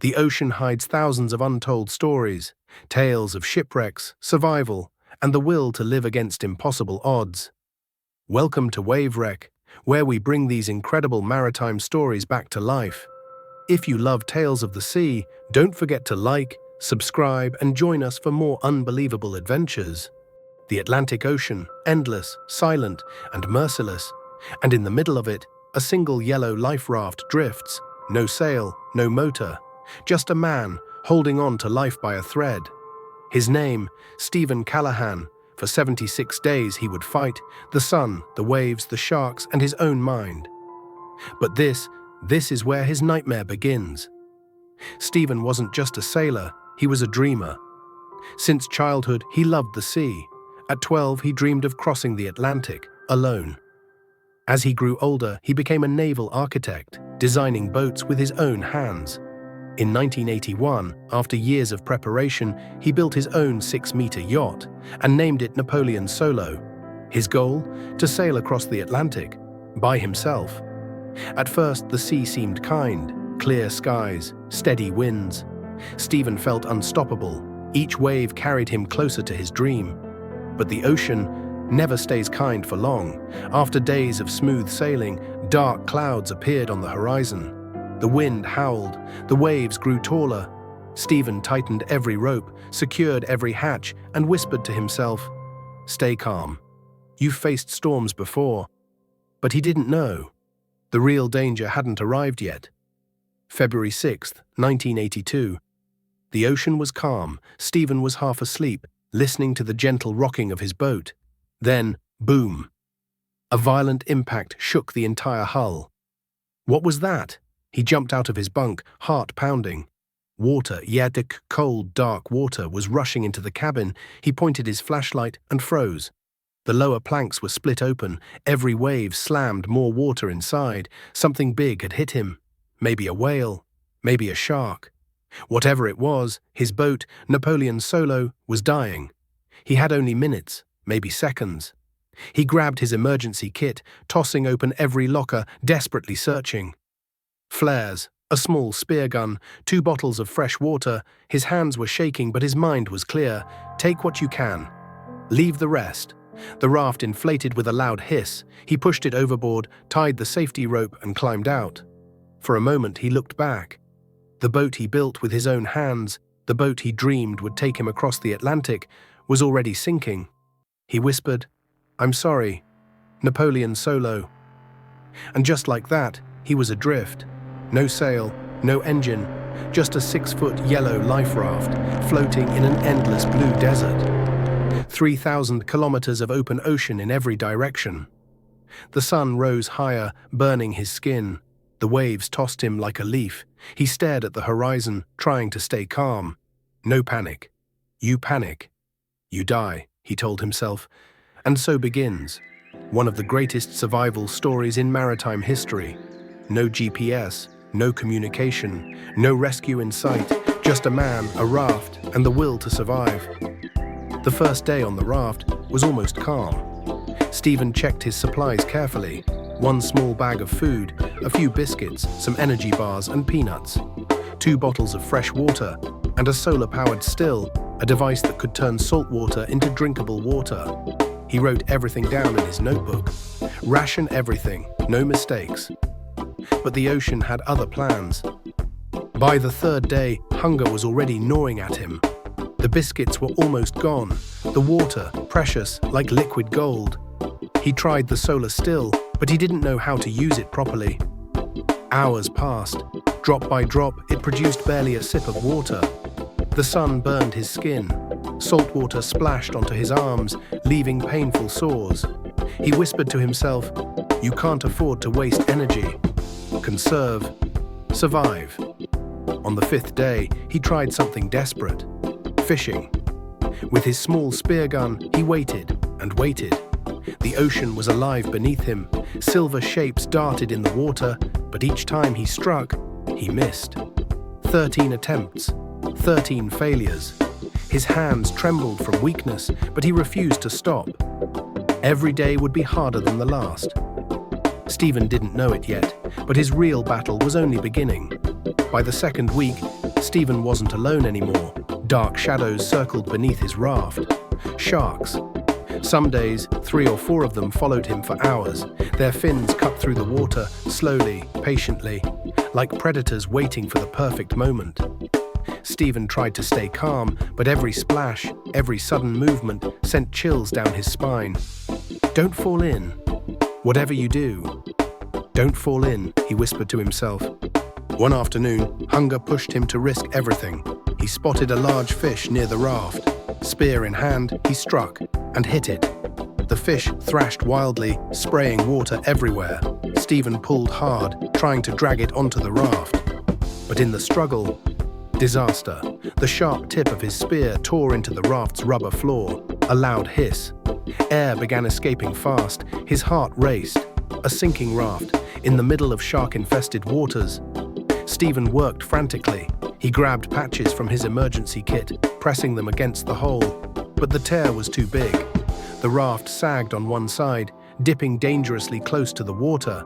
The ocean hides thousands of untold stories, tales of shipwrecks, survival, and the will to live against impossible odds. Welcome to WaveWreck, where we bring these incredible maritime stories back to life. If you love tales of the sea, don't forget to like, subscribe, and join us for more unbelievable adventures. The Atlantic Ocean, endless, silent, and merciless, and in the middle of it, a single yellow life raft drifts, no sail, no motor, just a man holding on to life by a thread. His name, Steven Callahan. For 76 days he would fight the sun, the waves, the sharks, and his own mind. But this is where his nightmare begins. Steven wasn't just a sailor, he was a dreamer. Since childhood, he loved the sea. At 12, he dreamed of crossing the Atlantic, alone. As he grew older, he became a naval architect, designing boats with his own hands. In 1981, after years of preparation, he built his own 6-meter yacht and named it Napoleon Solo. His goal? To sail across the Atlantic, by himself. At first, the sea seemed kind, clear skies, steady winds. Steven felt unstoppable. Each wave carried him closer to his dream. But the ocean never stays kind for long. After days of smooth sailing, dark clouds appeared on the horizon. The wind howled, the waves grew taller. Steven tightened every rope, secured every hatch, and whispered to himself, "Stay calm. You've faced storms before." But he didn't know. The real danger hadn't arrived yet. February 6th, 1982. The ocean was calm. Steven was half asleep, listening to the gentle rocking of his boat. Then, boom! A violent impact shook the entire hull. What was that? He jumped out of his bunk, heart pounding. Water, the cold, dark water, was rushing into the cabin. He pointed his flashlight and froze. The lower planks were split open. Every wave slammed more water inside. Something big had hit him. Maybe a whale, maybe a shark. Whatever it was, his boat, Napoleon Solo, was dying. He had only minutes, maybe seconds. He grabbed his emergency kit, tossing open every locker, desperately searching. Flares, a small spear gun, 2 bottles of fresh water. His hands were shaking, but his mind was clear. Take what you can. Leave the rest. The raft inflated with a loud hiss. He pushed it overboard, tied the safety rope, and climbed out. For a moment he looked back. The boat he built with his own hands, the boat he dreamed would take him across the Atlantic, was already sinking. He whispered, "I'm sorry, Napoleon Solo." And just like that, he was adrift. No sail, no engine, just a 6-foot yellow life raft floating in an endless blue desert. 3,000 kilometers of open ocean in every direction. The sun rose higher, burning his skin. The waves tossed him like a leaf. He stared at the horizon, trying to stay calm. No panic. You panic, you die, he told himself. And so begins one of the greatest survival stories in maritime history. No GPS, no communication, no rescue in sight, just a man, a raft, and the will to survive. The first day on the raft was almost calm. Steven checked his supplies carefully. 1 small bag of food, a few biscuits, some energy bars and peanuts, 2 bottles of fresh water, and a solar-powered still, a device that could turn salt water into drinkable water. He wrote everything down in his notebook. Ration everything, no mistakes. But the ocean had other plans. By the 3rd day, hunger was already gnawing at him. The biscuits were almost gone, the water precious like liquid gold. He tried the solar still, but he didn't know how to use it properly. Hours passed. Drop by drop, it produced barely a sip of water. The sun burned his skin. Salt water splashed onto his arms, leaving painful sores. He whispered to himself, "You can't afford to waste energy. Conserve. Survive." On the 5th day, he tried something desperate. Fishing. With his small spear gun, he waited and waited. The ocean was alive beneath him. Silver shapes darted in the water, but each time he struck, he missed. 13 attempts, 13 failures. His hands trembled from weakness, but he refused to stop. Every day would be harder than the last. Steven didn't know it yet, but his real battle was only beginning. By the 2nd week, Steven wasn't alone anymore. Dark shadows circled beneath his raft. Sharks. Some days, 3 or 4 of them followed him for hours. Their fins cut through the water, slowly, patiently, like predators waiting for the perfect moment. Steven tried to stay calm, but every splash, every sudden movement sent chills down his spine. "Don't fall in. Whatever you do, don't fall in," he whispered to himself. One afternoon, hunger pushed him to risk everything. He spotted a large fish near the raft. Spear in hand, he struck and hit it. The fish thrashed wildly, spraying water everywhere. Steven pulled hard, trying to drag it onto the raft. But in the struggle, disaster. The sharp tip of his spear tore into the raft's rubber floor. A loud hiss. Air began escaping fast. His heart raced. A sinking raft, in the middle of shark-infested waters. Steven worked frantically. He grabbed patches from his emergency kit, pressing them against the hole. But the tear was too big. The raft sagged on one side, dipping dangerously close to the water.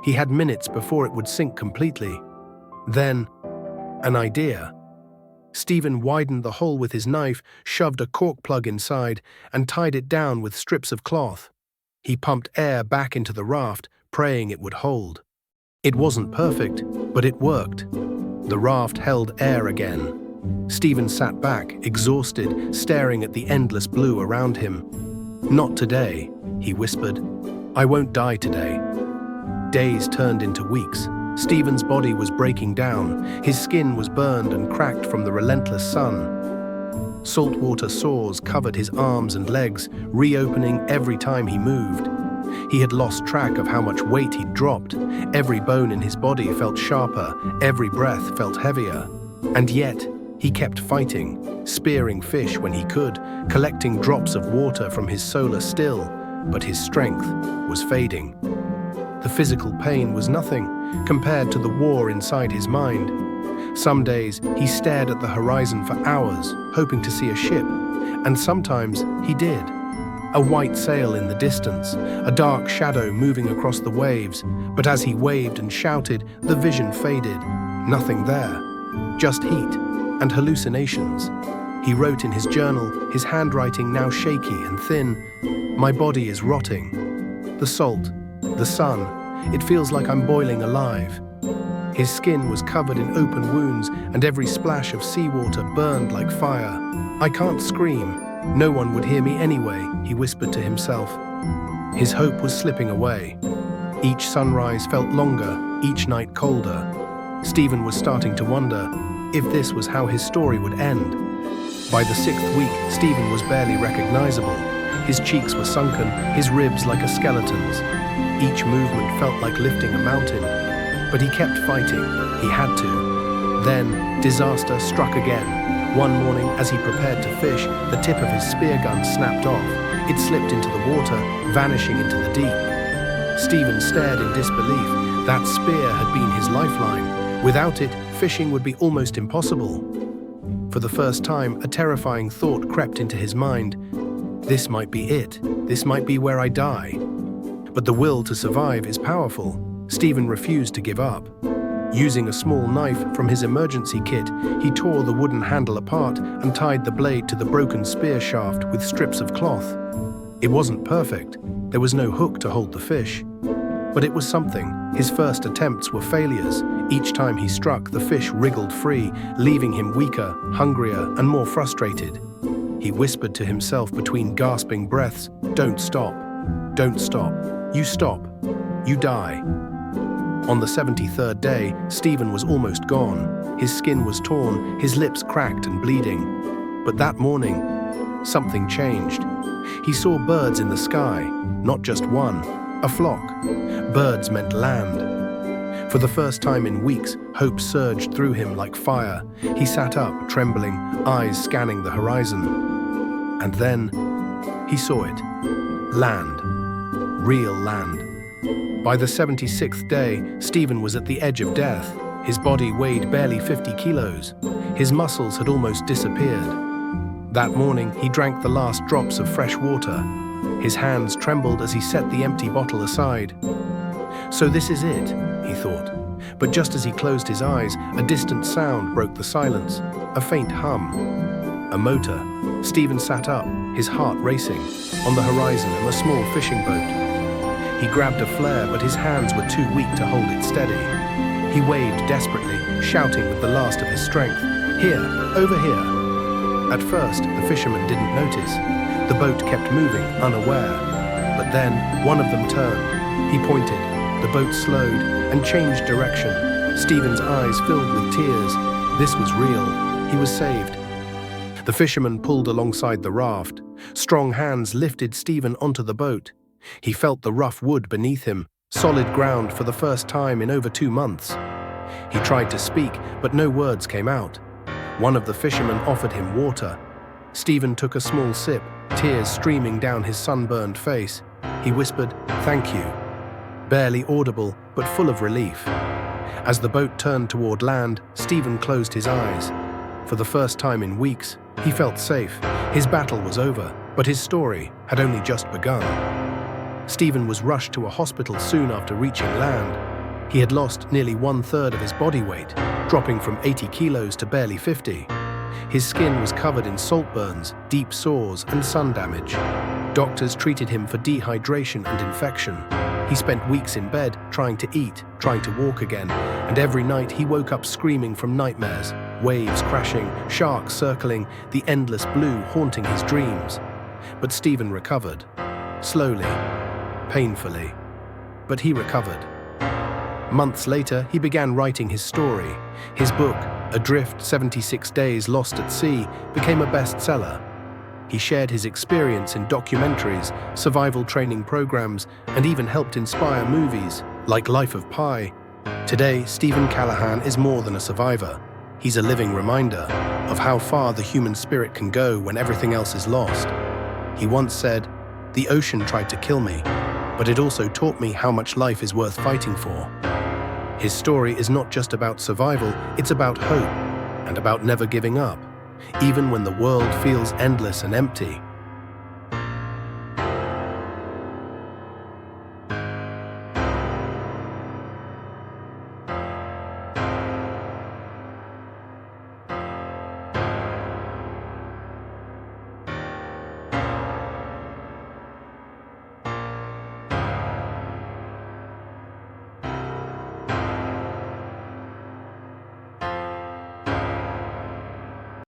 He had minutes before it would sink completely. Then, an idea. Steven widened the hole with his knife, shoved a cork plug inside, and tied it down with strips of cloth. He pumped air back into the raft, praying it would hold. It wasn't perfect, but it worked. The raft held air again. Steven sat back, exhausted, staring at the endless blue around him. "Not today," he whispered. "I won't die today." Days turned into weeks. Steven's body was breaking down. His skin was burned and cracked from the relentless sun. Saltwater sores covered his arms and legs, reopening every time he moved. He had lost track of how much weight he'd dropped. Every bone in his body felt sharper, every breath felt heavier. And yet, he kept fighting, spearing fish when he could, collecting drops of water from his solar still, but his strength was fading. The physical pain was nothing compared to the war inside his mind. Some days, he stared at the horizon for hours, hoping to see a ship, and sometimes he did. A white sail in the distance, a dark shadow moving across the waves, but as he waved and shouted, the vision faded. Nothing there, just heat and hallucinations. He wrote in his journal, his handwriting now shaky and thin, "My body is rotting. The salt, the sun, it feels like I'm boiling alive." His skin was covered in open wounds, and every splash of seawater burned like fire. "I can't scream. No one would hear me anyway," he whispered to himself. His hope was slipping away. Each sunrise felt longer, each night colder. Steven was starting to wonder if this was how his story would end. By the 6th week, Steven was barely recognizable. His cheeks were sunken, his ribs like a skeleton's. Each movement felt like lifting a mountain. But he kept fighting. He had to. Then, disaster struck again. One morning, as he prepared to fish, the tip of his spear gun snapped off. It slipped into the water, vanishing into the deep. Steven stared in disbelief. That spear had been his lifeline. Without it, fishing would be almost impossible. For the first time, a terrifying thought crept into his mind. This might be it. This might be where I die. But the will to survive is powerful. Steven refused to give up. Using a small knife from his emergency kit, he tore the wooden handle apart and tied the blade to the broken spear shaft with strips of cloth. It wasn't perfect. There was no hook to hold the fish. But it was something. His first attempts were failures. Each time he struck, the fish wriggled free, leaving him weaker, hungrier, and more frustrated. He whispered to himself between gasping breaths, "Don't stop. Don't stop. You stop. You die." On the 73rd day, Steven was almost gone. His skin was torn, his lips cracked and bleeding. But that morning, something changed. He saw birds in the sky, not just one, a flock. Birds meant land. For the first time in weeks, hope surged through him like fire. He sat up, trembling, eyes scanning the horizon. And then, he saw it. Land. Real land. By the 76th day, Steven was at the edge of death. His body weighed barely 50 kilos. His muscles had almost disappeared. That morning, he drank the last drops of fresh water. His hands trembled as he set the empty bottle aside. So this is it, he thought. But just as he closed his eyes, a distant sound broke the silence, a faint hum. A motor. Steven sat up, his heart racing. On the horizon, a small fishing boat. He grabbed a flare, but his hands were too weak to hold it steady. He waved desperately, shouting with the last of his strength, "Here, over here." At first, the fishermen didn't notice. The boat kept moving, unaware. But then, one of them turned. He pointed. The boat slowed and changed direction. Steven's eyes filled with tears. This was real. He was saved. The fisherman pulled alongside the raft. Strong hands lifted Steven onto the boat. He felt the rough wood beneath him, solid ground for the first time in over 2 months. He tried to speak, but no words came out. One of the fishermen offered him water. Steven took a small sip, tears streaming down his sunburned face. He whispered, "Thank you." Barely audible, but full of relief. As the boat turned toward land, Steven closed his eyes. For the first time in weeks, he felt safe. His battle was over, but his story had only just begun. Steven was rushed to a hospital soon after reaching land. He had lost nearly 1/3 of his body weight, dropping from 80 kilos to barely 50. His skin was covered in salt burns, deep sores, and sun damage. Doctors treated him for dehydration and infection. He spent weeks in bed, trying to eat, trying to walk again, and every night he woke up screaming from nightmares, waves crashing, sharks circling, the endless blue haunting his dreams. But Steven recovered. Slowly, painfully. But he recovered. Months later, he began writing his story. His book, Adrift 76 Days Lost at Sea, became a bestseller. He shared his experience in documentaries, survival training programs, and even helped inspire movies, like Life of Pi. Today, Steven Callahan is more than a survivor. He's a living reminder of how far the human spirit can go when everything else is lost. He once said, "The ocean tried to kill me, but it also taught me how much life is worth fighting for." His story is not just about survival, it's about hope and about never giving up. Even when the world feels endless and empty,